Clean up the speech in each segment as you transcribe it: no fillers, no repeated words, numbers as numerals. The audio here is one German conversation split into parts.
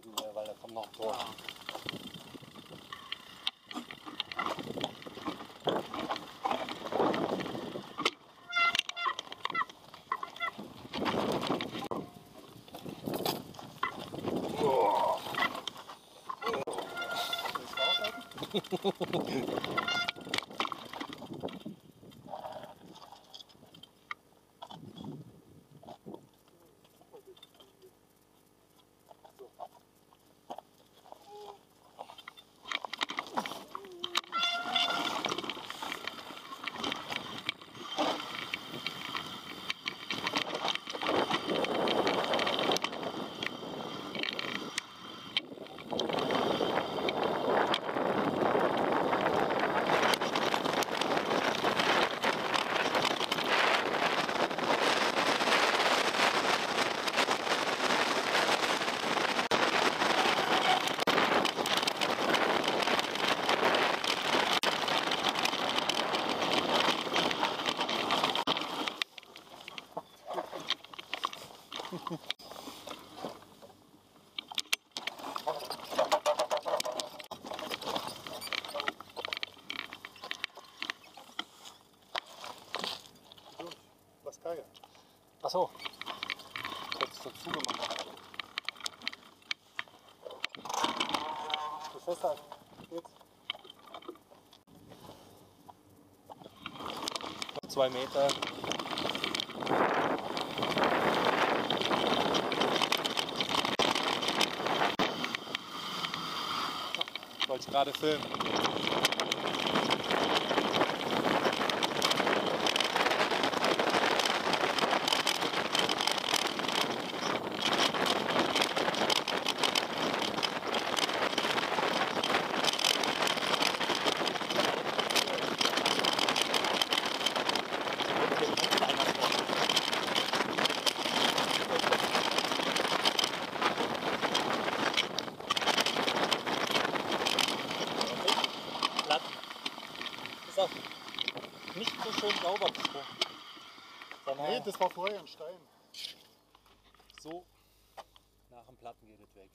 kriegen wir, weil da kommt noch Tor. Was geil. Achso, kurz dazu gemacht. Du festhalten. Geht's? 2 Meter. Ich wollte gerade filmen. Nicht so schön sauber gesprungen. Nee, das war vorher ein Stein. So nach dem Platten geht es weg.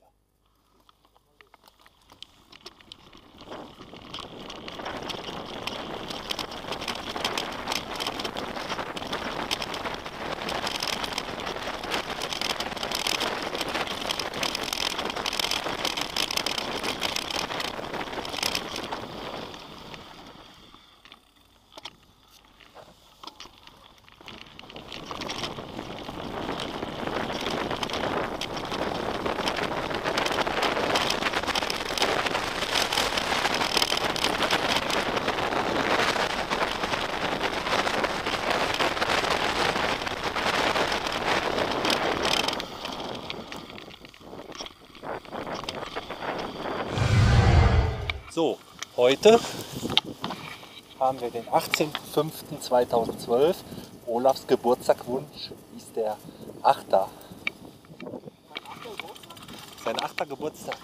So, heute haben wir den 18.05.2012. Olafs Geburtstagwunsch ist der Achter. Sein 8. Geburtstag.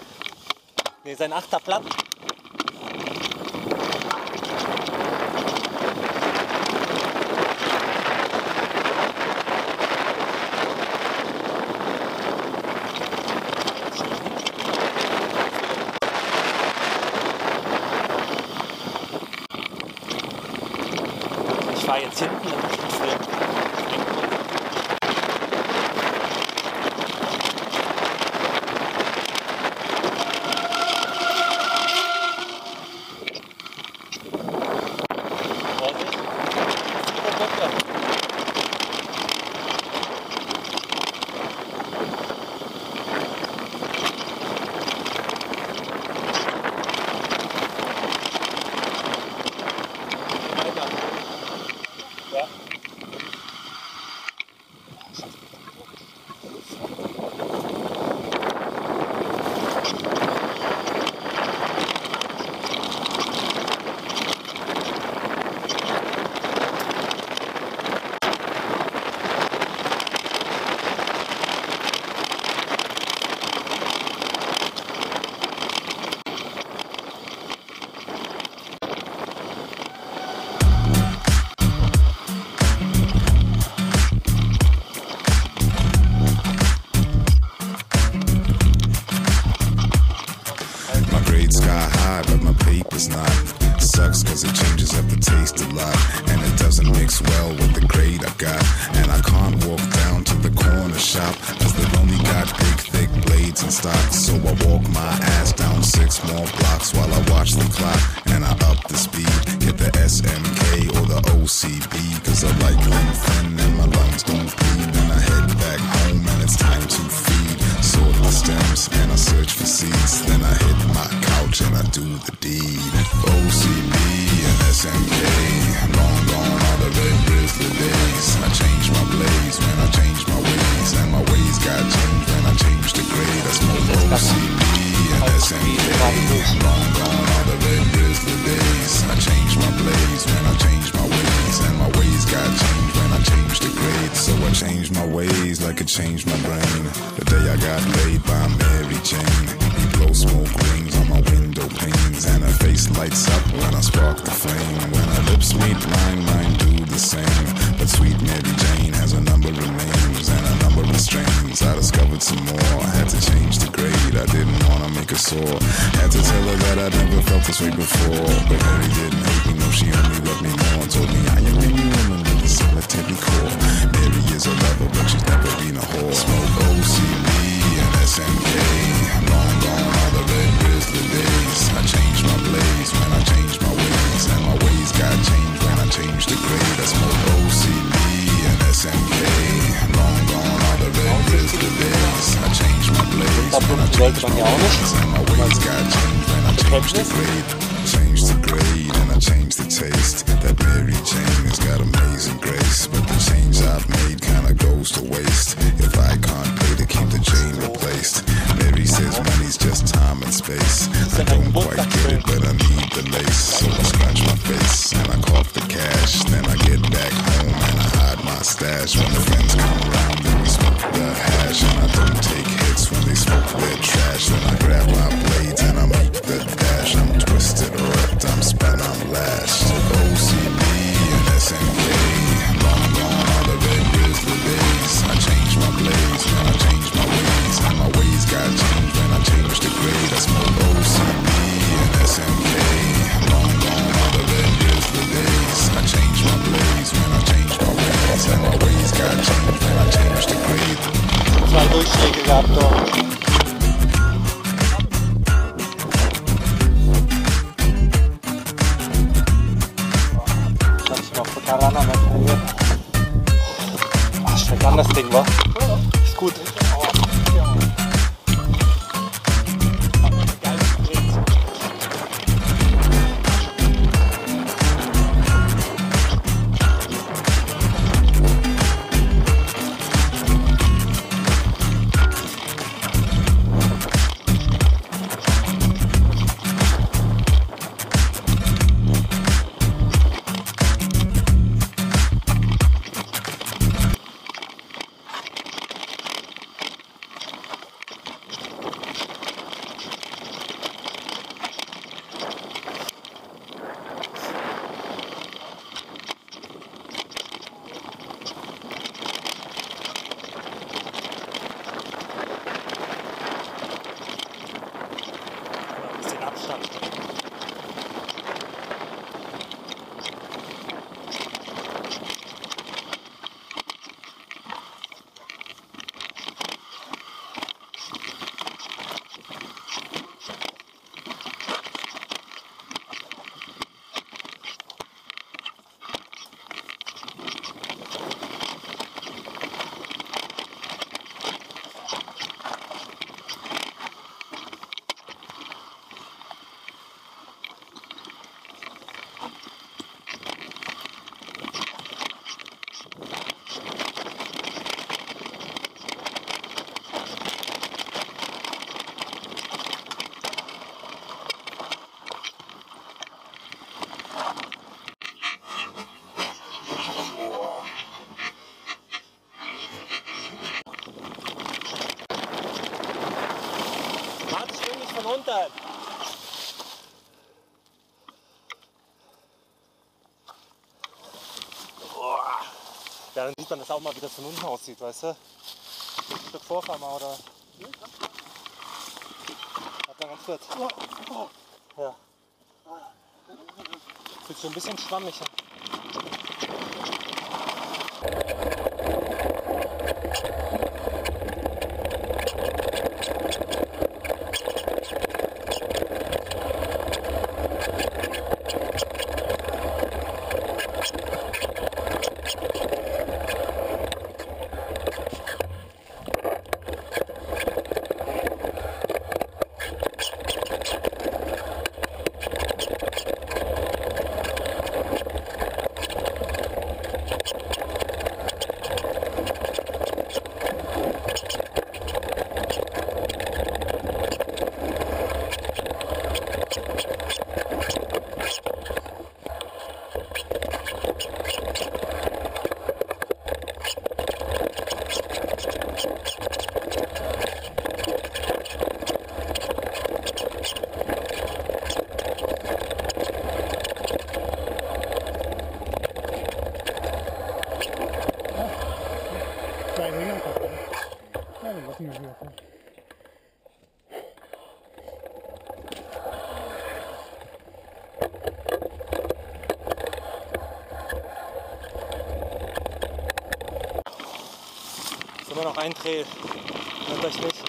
Ne, sein 8. Platten. Ich fahre jetzt hinten und filme. is not. Sucks cause it changes up the taste a lot, and it doesn't mix well with the grade I got. And I can't walk down to the corner shop cause they've only got big thick blades in stock. So I walk my ass down 6 more blocks while I watch the clock, and I up the speed, hit the SMK or the OCB, cause I like them thin and my lungs don't bleed. Then I head back home and it's time to feed, sort the stems and I search for seeds. Then I hit my couch and I do the deed. OCB and SMK, long gone are the red grizzly days. I changed my blaze when I changed my ways, and my ways got changed when I changed the grade. I smoke OCB and SMK, long gone are the red grizzly days. I changed my blaze when I changed my ways, and my ways got changed when I changed the grade. So I changed my ways like it changed my brain. The day I got laid by Mary Jane, we blow smoke rings on my window panes, and her face lights up when I spark the flame. When her lips meet mine do the same. But sweet Mary Jane has a number of names and a number of strains. I discovered some more. I had to change the grade. I didn't want to make her sore. Had to tell her that I'd never felt this way before. But Mary didn't hate me, no, she only loved me more. Told me I am any woman with a solitary core. Mary is a lover, but she's never been a whore. Smoke OCB and SMK, long gone are the red grizzly days. I changed my blaze when I changed my ways, and my ways got changed when I changed the grade. I smoke OCB and SMK, long gone are the red grizzly days. I changed my blaze when I changed my ways, and my ways got changed when I changed the grade. Changed the grade and I changed the taste. That Mary Jane has got amazing grace, but the change I've made kinda goes to waste if I can't pay to keep the Jane replaced. Mary says money's just time and space. I don't quite get it, but I need the lace. So I scratch my face and I cough the cash. Then I get back home and I hide my stash. When the friends come around, then we smoke the hash. And I don't take hits when they smoke their trash. Then I grab my blades and I make the dash. I'm twisted, ripped, I'm spun, I'm lashed. OCB and SMK, long gone are the red grizzly days. I changed my blaze when I changed my ways, and my ways got changed when I changed the grade. I smoke OCB and SMK, long gone are the red grizzly days. I changed my blaze when I changed my ways, and my ways got changed when I changed the grade. Zwei Durchschläge gehabt dort. Ach, schmeckt an das Ding, wa? Ist gut. runter. Ja, dann sieht man das auch mal, wie das von unten aussieht, weißt du? Ein Stück Vorfahren mal, oder? Warte mal ganz kurz. Ja. Fühlt sich ein bisschen schwammig an. Ist immer noch ein Trail, hört euch nicht.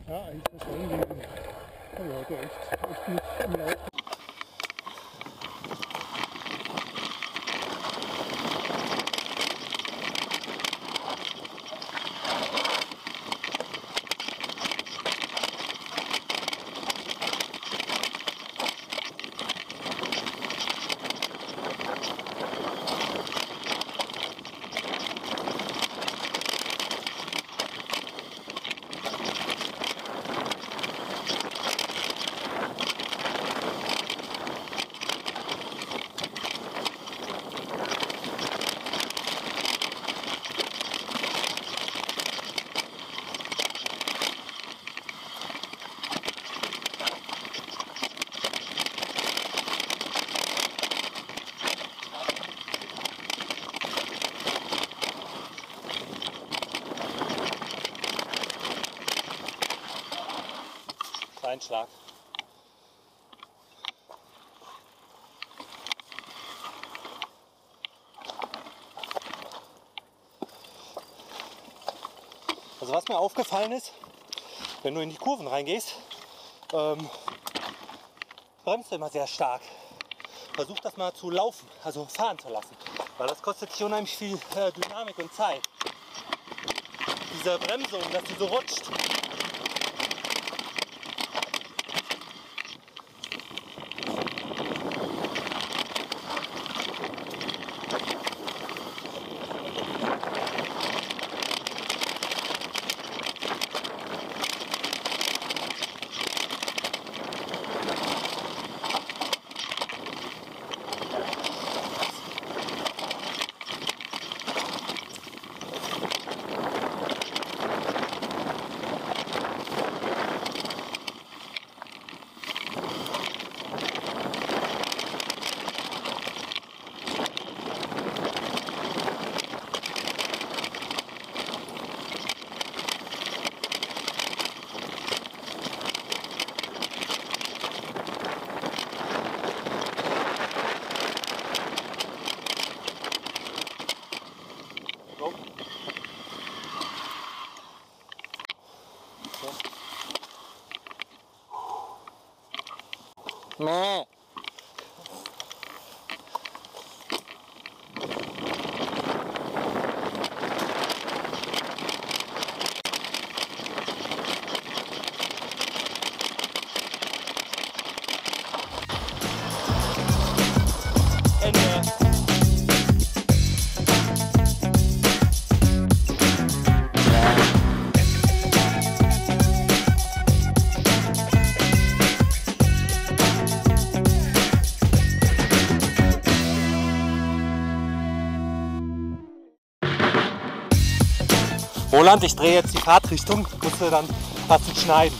Ja, eigentlich ist das schon irgendwie. Ja, Leute, echt nicht im Laufen. Steinschlag. Also was mir aufgefallen ist, wenn du in die Kurven reingehst, bremst du immer sehr stark. Versuch das mal zu laufen, also fahren zu lassen, weil das kostet dich unheimlich viel Dynamik und Zeit. Diese Bremsung, dass die so rutscht. Mäh. Roland, ich drehe jetzt die Fahrtrichtung, musst du dann passend schneiden.